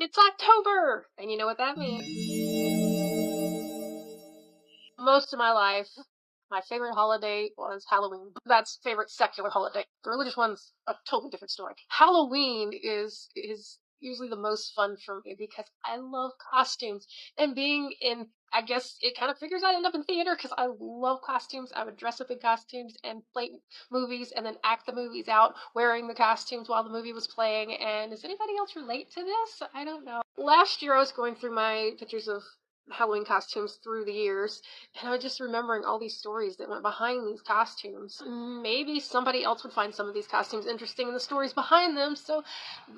It's October! And you know what that means. Most of my life, my favorite holiday was Halloween. That's favorite secular holiday. The religious one's a totally different story. Halloween is usually the most fun for me because I love costumes. And being in, I guess it kind of figures I end up in theater because I love costumes. I would dress up in costumes and play movies and then act the movies out wearing the costumes while the movie was playing. And does anybody else relate to this? I don't know. Last year I was going through my pictures of Halloween costumes through the years, and I was just remembering all these stories that went behind these costumes. Maybe somebody else would find some of these costumes interesting and the stories behind them, so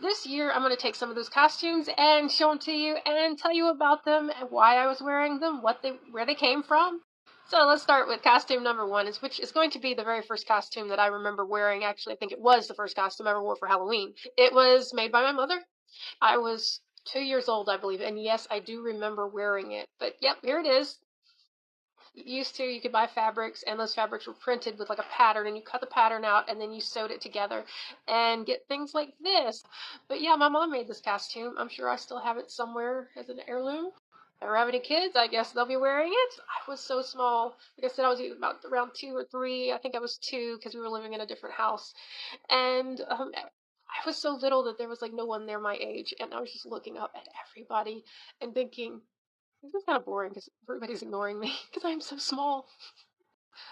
this year I'm going to take some of those costumes and show them to you and tell you about them and why I was wearing them, where they came from. So let's start with costume number one, which is going to be the very first costume that I remember wearing. Actually, I think it was the first costume I ever wore for Halloween. It was made by my mother. I was 2 years old, I believe, and yes, I do remember wearing it. But yep, here it is. You could buy fabrics, and those fabrics were printed with like a pattern, and you cut the pattern out, and then you sewed it together and get things like this. But yeah, my mom made this costume. I'm sure I still have it somewhere as an heirloom. If I ever have any kids, I guess they'll be wearing it. I was so small. Like I said, I was about around 2 or 3. I think I was 2 because we were living in a different house. And I was so little that there was like no one there my age, and I was just looking up at everybody and thinking, this is kind of boring because everybody's ignoring me because I'm so small.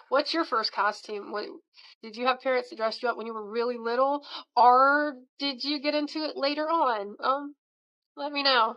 What's your first costume? Did you have parents that dressed you up when you were really little, or did you get into it later on? Let me know.